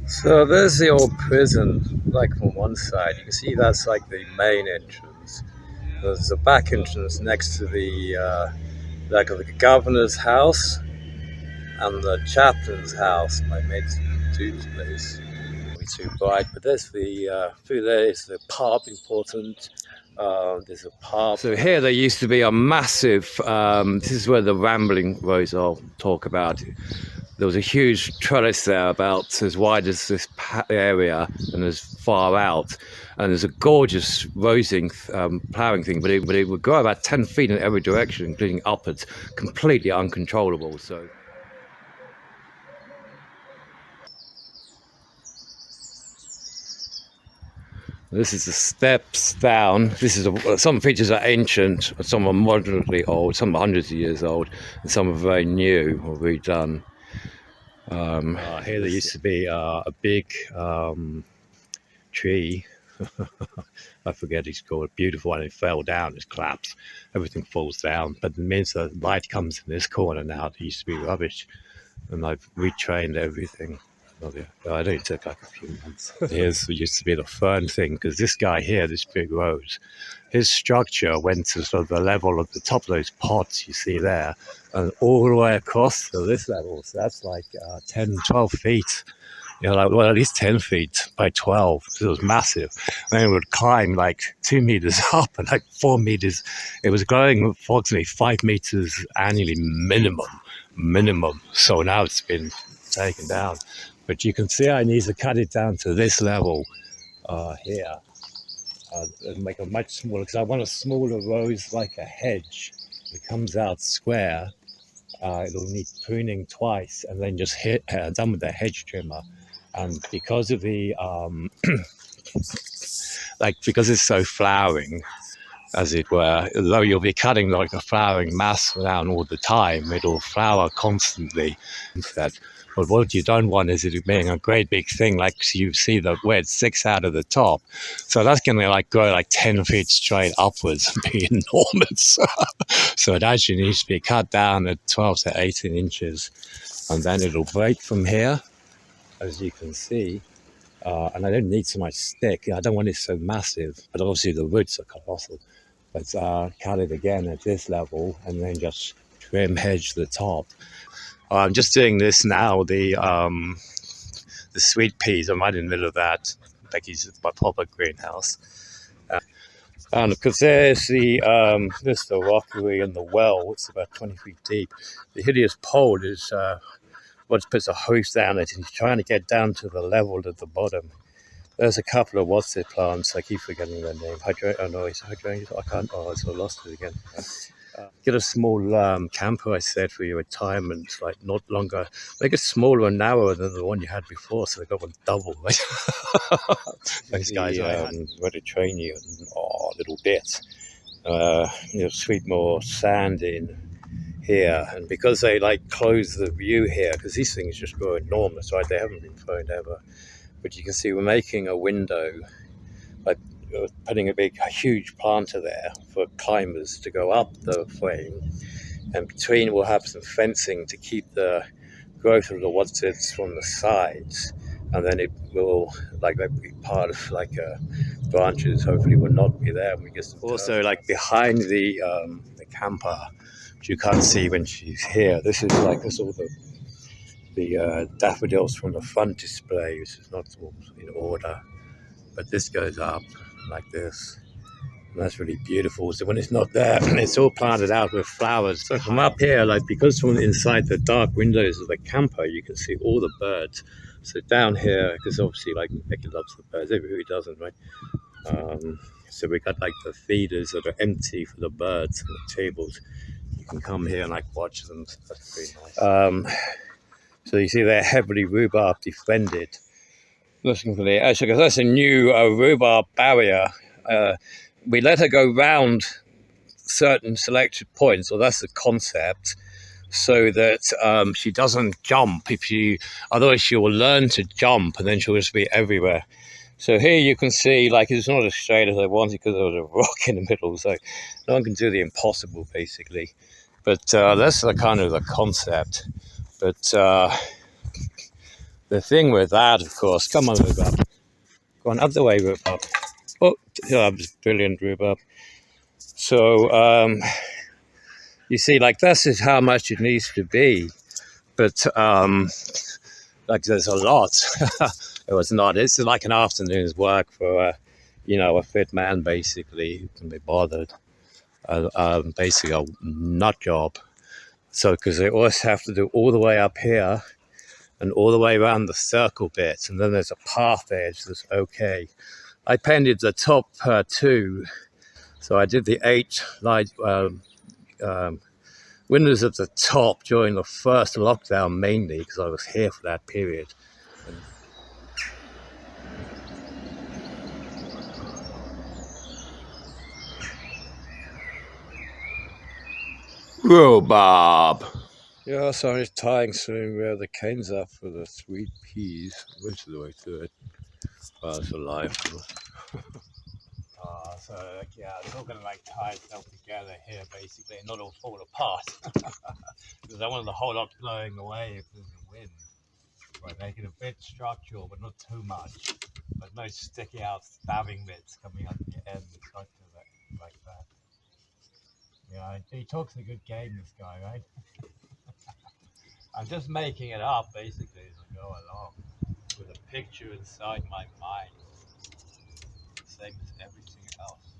So there's the old prison, like from one side. You can see that's like the main entrance. There's a back entrance next to the like the governor's house and the chaplain's house, my mate's dude's place. Not too bright, but there's the through there is the pub, important. There's a pub. So here there used to be a massive. This is where the rambling roads I'll talk about. There was a huge trellis there about as wide as this area and as far out. And there's a gorgeous rosing, ploughing thing, but it would go about 10 feet in every direction, including upwards, completely uncontrollable. So. This is the steps down. This is some features are ancient, some are moderately old, some are hundreds of years old, and some are very new or redone. Here there used to be a big tree. I forget it's called, a beautiful one. It fell down, it collapsed, everything falls down. But it means the light comes in this corner now. It used to be rubbish, and I've retrained everything. It only took like a few months. Here's what used to be the fern thing, because this guy here, this big rose, his structure went to sort of the level of the top of those pots you see there, and all the way across to this level. So that's like 10, 12 feet. You know, like, well, at least 10 feet by 12. So it was massive. And then it would climb like 2 meters up and like 4 meters. It was growing approximately 5 meters annually minimum. So now it's been taken down. But you can see I need to cut it down to this level here. And make a much smaller, because I want a smaller rose like a hedge. It comes out square. It'll need pruning twice and then just done with the hedge trimmer. And because of the, because it's so flowering, as it were, though you'll be cutting like a flowering mass down all the time, it'll flower constantly. But what you don't want is it being a great big thing, like you see where it sticks out of the top. So that's going to like grow like 10 feet straight upwards and be enormous. So it actually needs to be cut down at 12 to 18 inches. And then it'll break from here, as you can see. And I don't need so much stick. I don't want it so massive, but obviously the roots are colossal. But cut it again at this level and then just trim hedge the top. I'm just doing this now, the sweet peas. I'm right in the middle of that. Becky's my proper greenhouse. And because there's the rockery and the well, it's about 20 feet deep. The hideous pole is what puts a hose down it, and he's trying to get down to the level at the bottom. There's a couple of what's it plants, I keep forgetting their name. Hydrangeas, I can't, I lost it again. Get a small camper, I said, for your retirement, like not longer, make it smaller and narrower than the one you had before, so they got one double. Right? Thanks, guys. Ready to train you a little bit. Sweep more sand in here, and because they like close the view here, because these things just grow enormous, right? They haven't been thrown ever, but you can see we're making a window by putting a huge planter there for climbers to go up the frame, and between we'll have some fencing to keep the growth of the wodsits from the sides, and then it will like that be part of like branches hopefully will not be there when we get some also like behind the camper, which you can't see when she's here. This is like a sort of the daffodils from the front display, which is not all in order, but this goes up like this, and that's really beautiful. So when it's not there, it's all planted out with flowers. So from up here, like because from inside the dark windows of the camper, you can see all the birds. So down here, because obviously like Becky loves the birds, everybody doesn't, right? So we got like the feeders that are empty for the birds and the tables. You can come here and like watch them. So that's pretty nice. So you see they're heavily rhubarb defended. Looking for the actually, because that's a new rhubarb barrier. We let her go round certain selected points, or that's the concept, so that she doesn't jump. Otherwise she will learn to jump, and then she'll just be everywhere. So here you can see, like, it's not as straight as I wanted because there was a rock in the middle. So no one can do the impossible, basically. But that's the kind of the concept. But the thing with that, of course, come on, Rhubarb. Go on, up the way, Rhubarb. Oh, yeah, brilliant, Rhubarb. So, you see, like, this is how much it needs to be. But, like, there's a lot. It was not. It's like an afternoon's work for, a fit man, basically, who can be bothered. Basically, a nut job. So, because they always have to do all the way up here and all the way around the circle bits, and then there's a path edge that's okay. I painted the top two, so I did the 8 light windows at the top during the first lockdown mainly because I was here for that period. Rhubarb. Yeah, so I'm just tying some where the canes are for the sweet peas. Which is the way through it? Oh, it's alive. So yeah, it's all gonna like tie itself together here basically, and not all fall apart. Because I wanted the whole lot blowing away if there's a wind. Right, make it a bit structural, but not too much. But no sticky out stabbing bits coming out the end, like that. Yeah, he talks a good game, this guy, right? I'm just making it up basically as I go along with a picture inside my mind, same as everything else.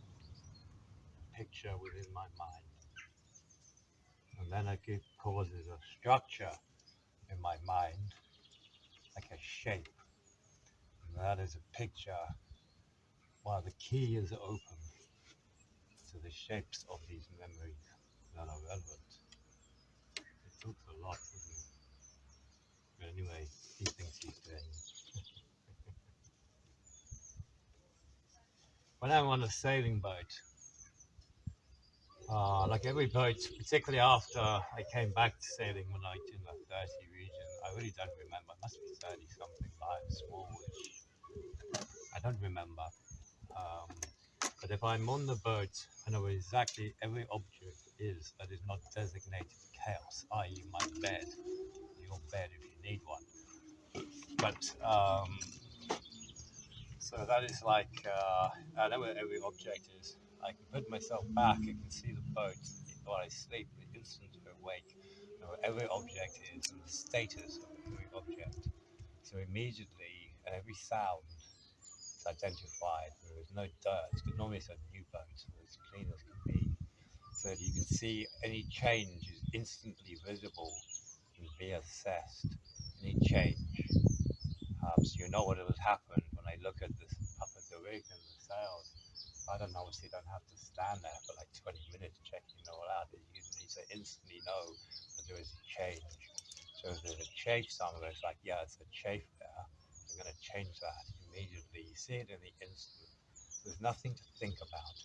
Picture within my mind, and then it causes a structure in my mind, like a shape, and that is a picture while the key is open to the shapes of these memories that are relevant. It talks a lot, doesn't it? But anyway, he thinks he's doing it. When I'm on a sailing boat, like every boat, particularly after I came back to sailing when I was in the 30 region, I really don't remember. It must be 30 something, like smallish. I don't remember. Um, but if I'm on the boat, I know exactly every object is that is not designated chaos, i.e. my bed, your bed if you need one. But so that is like, I know where every object is. I can put myself back, I can see the boat while I sleep, the instant I awake, I know where every object is and the status of every object. So immediately, every sound is identified. There is no dirt, because normally it's a new boat, so it's clean as can be. So that you can see any change is instantly visible and be assessed. Any change. So you know what has happened when I look at this up at the rig and the sails. I don't obviously don't have to stand there for like 20 minutes checking it all out. You need to instantly know that there is a change. So if there's a chafe somewhere, it's like, yeah, it's a chafe there. I'm going to change that immediately. You see it in the instant. There's nothing to think about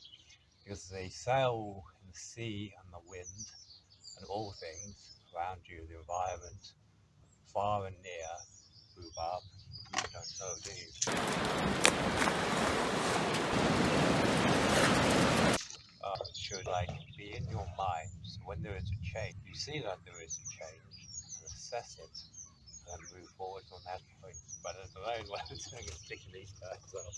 because they sail in the sea and the wind and all things around you, the environment, far and near. Rhubarb, I don't know, do you? Should like be in your mind. So when there is a change, you see that there is a change, and assess it, and move forward on that point. But at the moment, what I'm doing is sticking these guys up.